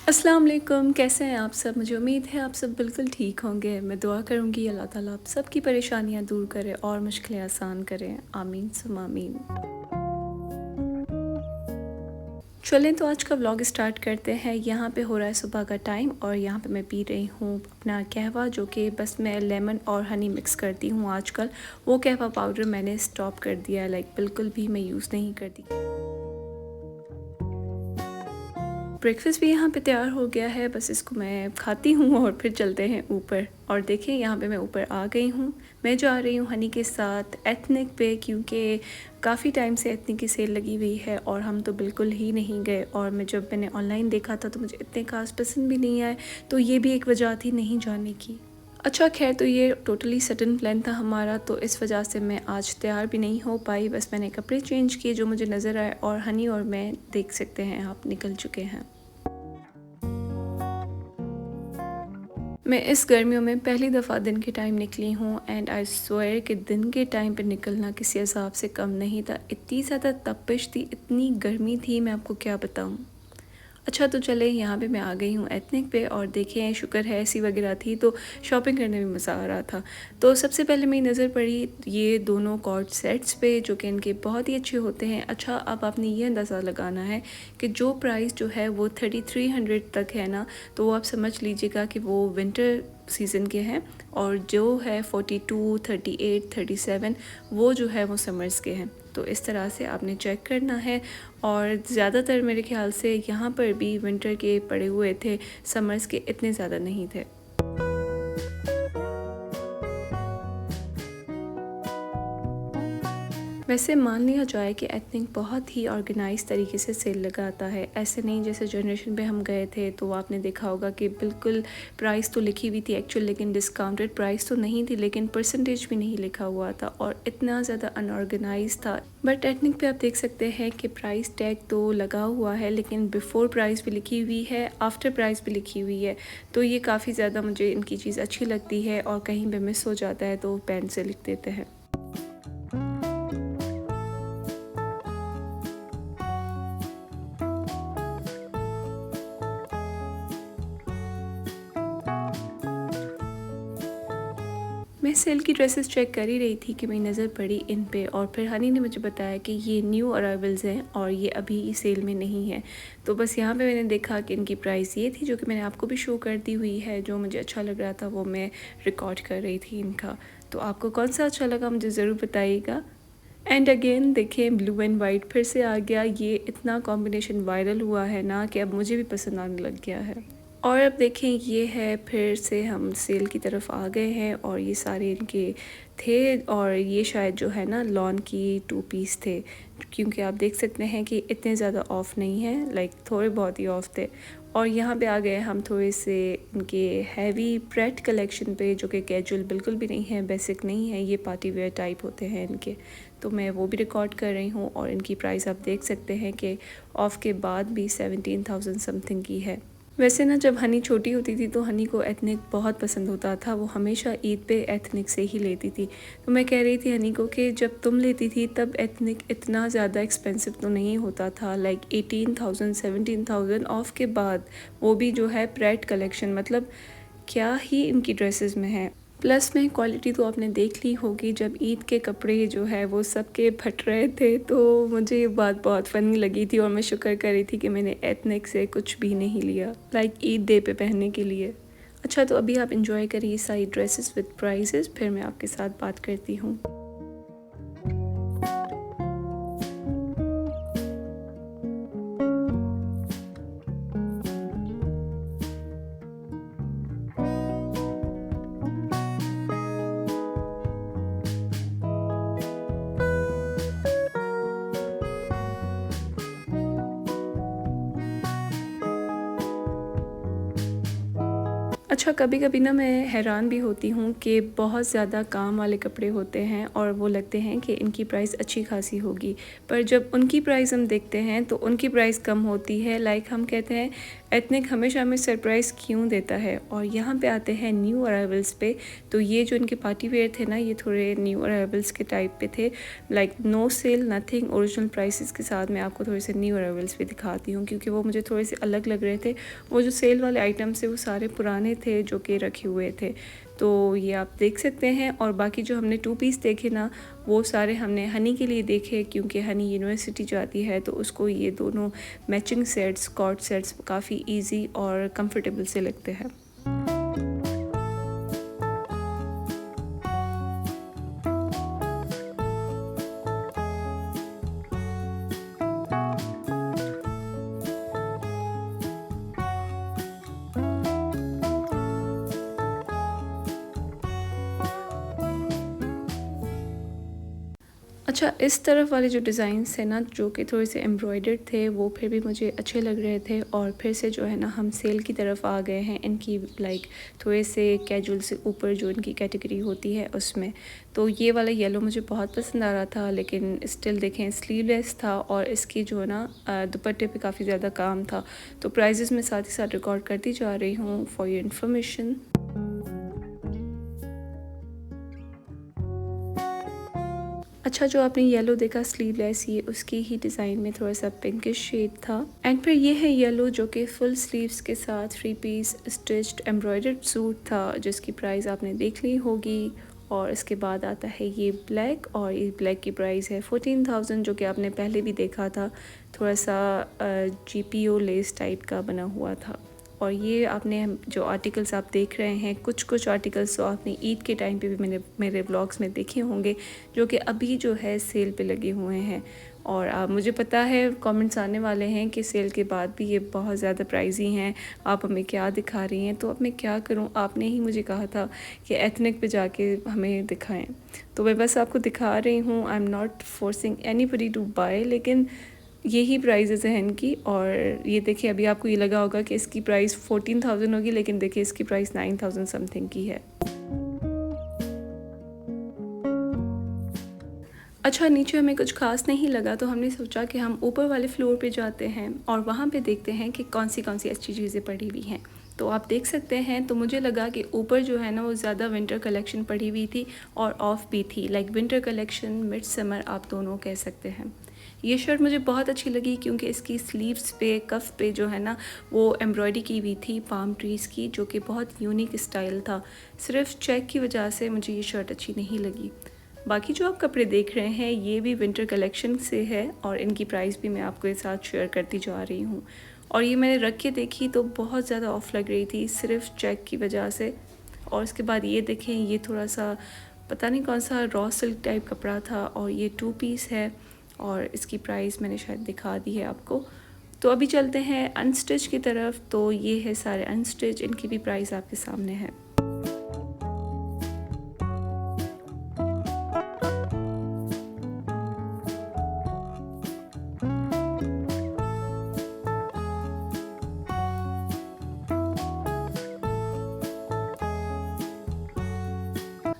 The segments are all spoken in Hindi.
अस्सलाम वालेकुम, कैसे हैं आप सब? मुझे उम्मीद है आप सब बिल्कुल ठीक होंगे। मैं दुआ करूँगी अल्लाह ताला आप सबकी परेशानियाँ दूर करे और मुश्किलें आसान करें। आमीन सुम्मा आमीन। चलें तो आज का व्लॉग स्टार्ट करते हैं। यहाँ पे हो रहा है सुबह का टाइम और यहाँ पे मैं पी रही हूँ अपना कहवा, जो कि बस मैं लेमन और हनी मिक्स करती हूँ आजकल। वो कहवा पाउडर मैंने स्टॉप कर दिया है, लाइक बिल्कुल भी मैं यूज़ नहीं करती। ब्रेकफ़ास्ट भी यहाँ पे तैयार हो गया है, बस इसको मैं खाती हूँ और फिर चलते हैं ऊपर। और देखिए यहाँ पे मैं ऊपर आ गई हूँ। मैं जा रही हूँ हनी के साथ एथनिक पे, क्योंकि काफ़ी टाइम से एथनिक की सेल लगी हुई है और हम तो बिल्कुल ही नहीं गए। और मैंने ऑनलाइन देखा था तो मुझे इतने ख़ास पसंद भी नहीं आए, तो ये भी एक वजह थी नहीं जाने की। अच्छा खैर, तो ये टोटली सडन प्लान था हमारा, तो इस वजह से मैं आज तैयार भी नहीं हो पाई। बस मैंने कपड़े चेंज किए जो मुझे नज़र आए और हनी और मैं देख सकते हैं आप निकल चुके हैं। मैं इस गर्मियों में पहली दफ़ा दिन के टाइम निकली हूँ एंड आई स्वेयर कि दिन के टाइम पे निकलना किसी हिसाब से कम नहीं था। इतनी ज़्यादा तपिश थी, इतनी गर्मी थी, मैं आपको क्या बताऊँ। अच्छा तो चले, यहाँ पे मैं आ गई हूँ एथनिक पे और देखें शुक्र है एसी वगैरह थी तो शॉपिंग करने में मज़ा आ रहा था। तो सबसे पहले मेरी नज़र पड़ी ये दोनों कॉर्ड सेट्स पे, जो कि इनके बहुत ही अच्छे होते हैं। अच्छा, अब आपने ये अंदाज़ा लगाना है कि जो प्राइस जो है वो 3300 तक है ना, तो वो आप समझ लीजिएगा कि वो विंटर सीज़न के हैं, और जो है 42, 38, 37 वो जो है वो समर्स के हैं। तो इस तरह से आपने चेक करना है। और ज़्यादातर मेरे ख़्याल से यहाँ पर भी विंटर के पड़े हुए थे, समर्स के इतने ज़्यादा नहीं थे। वैसे मान लिया जाए कि एथनिक बहुत ही ऑर्गेनाइज तरीके से सेल लगाता है। ऐसे नहीं जैसे जनरेशन पे हम गए थे तो आपने देखा होगा कि बिल्कुल प्राइस तो लिखी हुई थी एक्चुअल, लेकिन डिस्काउंटेड प्राइस तो नहीं थी, लेकिन परसेंटेज भी नहीं लिखा हुआ था और इतना ज़्यादा अनऑर्गेनाइज था। बट एथनिक पे आप देख सकते हैं कि प्राइस टैग तो लगा हुआ है, लेकिन बिफ़ोर प्राइस भी लिखी हुई है, आफ्टर प्राइस भी लिखी हुई है। तो ये काफ़ी ज़्यादा मुझे इनकी चीज़ अच्छी लगती है, और कहीं पे मिस हो जाता है तो पेन से लिख देते हैं। मैं सेल की ड्रेसेस चेक कर ही रही थी कि मेरी नज़र पड़ी इन पे, और फिर हनी ने मुझे बताया कि ये न्यू अराइवल्स हैं और ये अभी सेल में नहीं है। तो बस यहाँ पे मैंने देखा कि इनकी प्राइस ये थी, जो कि मैंने आपको भी शो कर दी हुई है। जो मुझे अच्छा लग रहा था वो मैं रिकॉर्ड कर रही थी इनका। तो आपको कौन सा अच्छा लगा मुझे ज़रूर बताइएगा। एंड अगेन देखें, ब्लू एंड वाइट फिर से आ गया। ये इतना कॉम्बिनेशन वायरल हुआ है ना कि अब मुझे भी पसंद आने लग गया है। और अब देखें, ये है फिर से हम सेल की तरफ आ गए हैं और ये सारे इनके थे, और ये शायद जो है ना लॉन की 2 पीस थे, क्योंकि आप देख सकते हैं कि इतने ज़्यादा ऑफ़ नहीं है, लाइक थोड़े बहुत ही ऑफ़ थे। और यहाँ पे आ गए हम थोड़े से इनके हैवी प्रेट कलेक्शन पे, जो कि कैजुअल बिल्कुल भी नहीं है, बेसिक नहीं है, ये पार्टी वेयर टाइप होते हैं इनके। तो मैं वो भी रिकॉर्ड कर रही हूँ और इनकी प्राइस आप देख सकते हैं कि ऑफ़ के बाद भी 17,000 समथिंग की है। वैसे ना जब हनी छोटी होती थी तो हनी को एथनिक बहुत पसंद होता था, वो हमेशा ईद पे एथनिक से ही लेती थी। तो मैं कह रही थी हनी को कि जब तुम लेती थी तब एथनिक इतना ज़्यादा एक्सपेंसिव तो नहीं होता था, लाइक 18,000 17,000 ऑफ के बाद, वो भी जो है प्रेट कलेक्शन, मतलब क्या ही इनकी ड्रेसेस में है। प्लस में क्वालिटी तो आपने देख ली होगी, जब ईद के कपड़े जो है वो सबके फट रहे थे, तो मुझे ये बात बहुत फ़नी लगी थी और मैं शुक्र कर रही थी कि मैंने एथनिक से कुछ भी नहीं लिया, लाइक ईद डे पे पहनने के लिए। अच्छा, तो अभी आप इंजॉय करिए सारी ड्रेसेस विद प्राइजेस, फिर मैं आपके साथ बात करती हूँ। अच्छा, कभी-कभी ना मैं हैरान भी होती हूँ कि बहुत ज़्यादा काम वाले कपड़े होते हैं और वो लगते हैं कि इनकी प्राइस अच्छी खासी होगी, पर जब उनकी प्राइस हम देखते हैं तो उनकी प्राइस कम होती है। लाइक हम कहते हैं एथनिक हमेशा हमें सरप्राइज़ क्यों देता है। और यहाँ पे आते हैं न्यू अराइवल्स पे। तो ये जो इनके पार्टी वेयर थे ना, ये थोड़े न्यू अराइवल्स के टाइप पे थे, like no sale nothing, original prices के साथ मैं आपको थोड़े से न्यू अराइवल्स भी दिखाती हूँ, क्योंकि वो मुझे थोड़े से अलग लग रहे थे। वो जो सेल वाले आइटम्स थे वो सारे पुराने थे जो कि रखे हुए थे, तो ये आप देख सकते हैं। और बाकी जो हमने 2 पीस देखे ना, वो सारे हमने हनी के लिए देखे, क्योंकि हनी यूनिवर्सिटी जाती है तो उसको ये दोनों मैचिंग सेट्स, कॉर्ड सेट्स काफ़ी इजी और कंफर्टेबल से लगते हैं। अच्छा, इस तरफ वाले जो डिज़ाइंस हैं ना, जो कि थोड़े से एम्ब्रॉयडर्ड थे, वो फिर भी मुझे अच्छे लग रहे थे। और फिर से जो है ना, हम सेल की तरफ आ गए हैं इनकी, लाइक थोड़े से कैजुअल से ऊपर जो इनकी कैटेगरी होती है उसमें। तो ये वाला येलो मुझे बहुत पसंद आ रहा था, लेकिन स्टिल देखें स्लीवलेस था और इसकी जो है ना दुपट्टे पे काफ़ी ज़्यादा काम था। तो प्राइजेस मैं साथ ही साथ रिकॉर्ड करती जा रही हूँ फॉर योर इन्फॉर्मेशन। अच्छा, जो आपने येलो देखा स्लीवलेस, ये उसकी ही डिज़ाइन में थोड़ा सा पिंकिश शेड था। एंड फिर ये है येलो, जो कि फुल स्लीव्स के साथ 3 पीस स्टिच्ड एम्ब्रॉयडर्ड सूट था, जिसकी प्राइस आपने देख ली होगी। और इसके बाद आता है ये ब्लैक, और ये ब्लैक की प्राइस है 14,000, जो कि आपने पहले भी देखा था, थोड़ा सा GPO लेस टाइप का बना हुआ था। और ये आपने जो आर्टिकल्स आप देख रहे हैं, कुछ आर्टिकल्स तो आपने ईद के टाइम पे भी मेरे व्लॉग्स में देखे होंगे, जो कि अभी जो है सेल पे लगे हुए हैं। और आप, मुझे पता है कमेंट्स आने वाले हैं कि सेल के बाद भी ये बहुत ज़्यादा प्राइजी हैं, आप हमें क्या दिखा रही हैं। तो अब मैं क्या करूं, आपने ही मुझे कहा था कि एथनिक पे जाके हमें दिखाएं, तो मैं बस आपको दिखा रही हूँ। I am not forcing anybody to buy, लेकिन यही प्राइजेज़ हैं इनकी। और ये देखिए, अभी आपको ये लगा होगा कि इसकी प्राइस 14,000 होगी, लेकिन देखिए इसकी प्राइस 9,000 समथिंग की है। अच्छा, नीचे हमें कुछ खास नहीं लगा, तो हमने सोचा कि हम ऊपर वाले फ्लोर पे जाते हैं और वहाँ पे देखते हैं कि कौन सी अच्छी चीज़ें पड़ी हुई हैं। तो आप देख सकते हैं, तो मुझे लगा कि ऊपर जो है ना, वो ज़्यादा विंटर कलेक्शन पड़ी हुई थी और ऑफ भी थी, like winter collection, mid summer आप दोनों कह सकते हैं। ये शर्ट मुझे बहुत अच्छी लगी, क्योंकि इसकी स्लीव्स पे, कफ पे जो है ना, वो एम्ब्रॉयडरी की हुई थी पाम ट्रीज़ की, जो कि बहुत यूनिक स्टाइल था। सिर्फ चेक की वजह से मुझे ये शर्ट अच्छी नहीं लगी। बाकी जो आप कपड़े देख रहे हैं, ये भी विंटर कलेक्शन से है, और इनकी प्राइस भी मैं आपके साथ शेयर करती जा रही हूँ। और ये मैंने रख के देखी तो बहुत ज़्यादा ऑफ लग रही थी, सिर्फ चेक की वजह से। और उसके बाद ये देखें, ये थोड़ा सा पता नहीं कौन सा रॉ सिल्क टाइप कपड़ा था, और ये 2 पीस है, और इसकी प्राइस मैंने शायद दिखा दी है आपको। तो अभी चलते हैं अनस्टिच की तरफ। तो ये है सारे अनस्टिच, इनकी भी प्राइस आपके सामने है।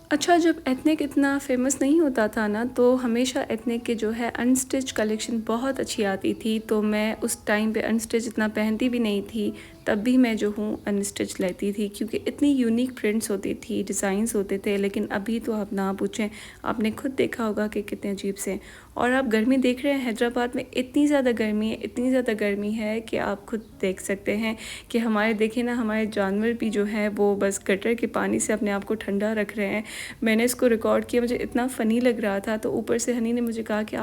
अच्छा, जब एथनिक इतना फेमस नहीं होता था ना, तो हमेशा एथनिक के जो है अनस्टिच कलेक्शन बहुत अच्छी आती थी। तो मैं उस टाइम पे अनस्टिच इतना पहनती भी नहीं थी, तब भी मैं जो हूँ अनस्टिच लेती थी, क्योंकि इतनी यूनिक प्रिंट्स होती थी, डिज़ाइंस होते थे। लेकिन अभी तो आप ना पूछें, आपने खुद देखा होगा कि कितने अजीब से हैं। और आप गर्मी देख रहे हैं, हैदराबाद में इतनी ज़्यादा गर्मी है, इतनी ज़्यादा गर्मी है कि आप खुद देख सकते हैं कि हमारे, देखिए ना, हमारे जानवर भी जो हैं वो बस गटर के पानी से अपने आप को ठंडा रख रहे हैं। मैंने इसको रिकॉर्ड किया, मुझे इतना फ़नी लग रहा था। तो ऊपर से हनी ने मुझे कहा कि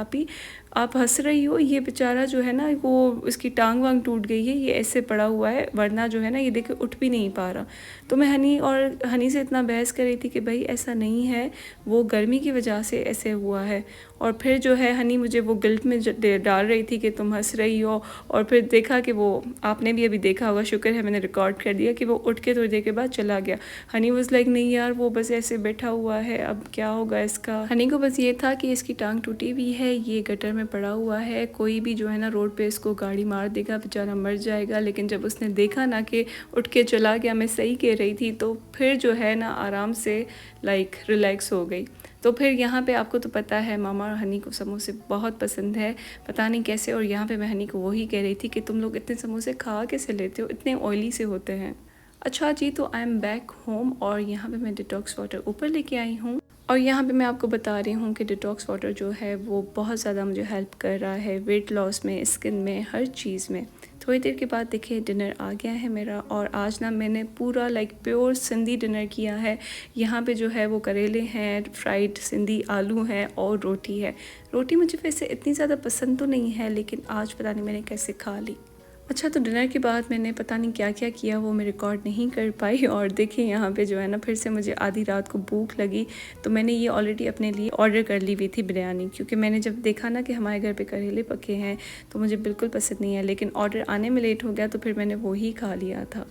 आप हंस रही हो, ये बेचारा जो है ना, वो इसकी टांग वांग टूट गई है, ये ऐसे पड़ा हुआ है, वरना जो है ना, ये देखिए उठ भी नहीं पा रहा। तो मैं हनी से इतना बहस कर रही थी कि भाई ऐसा नहीं है, वो गर्मी की वजह से ऐसे हुआ है। और फिर जो है हनी मुझे वो गिल्ट में डाल रही थी कि तुम हंस रही हो। और फिर देखा कि वो, आपने भी अभी देखा होगा, शुक्र है मैंने रिकॉर्ड कर दिया, कि वो उठ के थोड़ी देर के बाद चला गया। हनी वाज लाइक, नहीं यार, वो बस ऐसे बैठा हुआ है, अब क्या होगा इसका। हनी को बस ये था कि इसकी टांग टूटी हुई है, ये गटर में पड़ा हुआ है, कोई भी जो है ना रोड पे इसको गाड़ी मार देगा, बेचारा मर जाएगा। लेकिन जब उसने देखा ना कि उठ के चला गया, मैं सही कह रही थी, तो फिर जो है ना आराम से लाइक रिलैक्स हो गई। तो फिर यहाँ पे आपको तो पता है मामा और हनी को समोसे बहुत पसंद है, पता नहीं कैसे। और यहाँ पे मैं हनी को वही कह रही थी कि तुम लोग इतने समोसे खा कैसे लेते हो, इतने ऑयली से होते हैं। अच्छा जी, तो आई एम बैक होम और यहाँ पे मैं डिटॉक्स वाटर ऊपर लेके आई हूँ। और यहाँ पे मैं आपको बता रही हूँ कि डिटॉक्स वाटर जो है वो बहुत ज़्यादा मुझे हेल्प कर रहा है वेट लॉस में, स्किन में, हर चीज़ में। थोड़ी देर के बाद देखिए डिनर आ गया है मेरा, और आज ना मैंने पूरा लाइक प्योर सिंधी डिनर किया है। यहाँ पे जो है वो करेले हैं, फ्राइड सिंधी आलू हैं और रोटी है। रोटी मुझे वैसे इतनी ज़्यादा पसंद तो नहीं है, लेकिन आज पता नहीं मैंने कैसे खा ली। अच्छा, तो डिनर के बाद मैंने पता नहीं क्या क्या किया वो मैं रिकॉर्ड नहीं कर पाई। और देखिए यहाँ पे जो है ना फिर से मुझे आधी रात को भूख लगी, तो मैंने ये ऑलरेडी अपने लिए ऑर्डर कर ली हुई थी बिरयानी, क्योंकि मैंने जब देखा ना कि हमारे घर पे करेले पके हैं तो मुझे बिल्कुल पसंद नहीं है, लेकिन ऑर्डर आने में लेट हो गया तो फिर मैंने वो ही खा लिया था।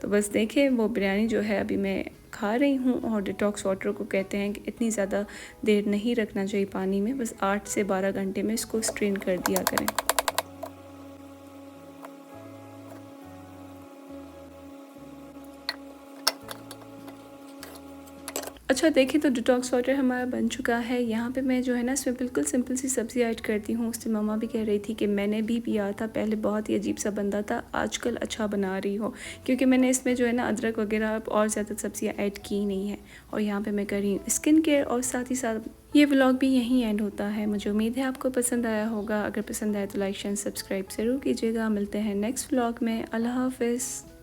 तो बस देखिए वो बिरयानी जो है अभी मैं खा रही हूँ। और डिटॉक्स वाटर को कहते हैं कि इतनी ज़्यादा देर नहीं रखना चाहिए पानी में, बस 8 से 12 घंटे में इसको स्ट्रेन कर दिया करें। अच्छा, देखिए तो डिटॉक्स वाटर हमारा बन चुका है। यहाँ पे मैं जो है ना इसमें बिल्कुल सिंपल सी सब्ज़ी ऐड करती हूँ। उससे मम्मा भी कह रही थी कि मैंने भी पिया था, पहले बहुत ही अजीब सा बनता था, आजकल अच्छा बना रही हो, क्योंकि मैंने इसमें जो है ना अदरक वगैरह और ज़्यादा सब्ज़ियाँ ऐड की नहीं है। और यहाँ पे मैं कर रही हूँ स्किन केयर, और साथ ही साथ ये व्लॉग भी यहीं एंड होता है। मुझे उम्मीद है आपको पसंद आया होगा। अगर पसंद आया तो लाइक शेयर सब्सक्राइब ज़रूर कीजिएगा। मिलते हैं नेक्स्ट व्लॉग में। अल्लाह हाफ़िज़।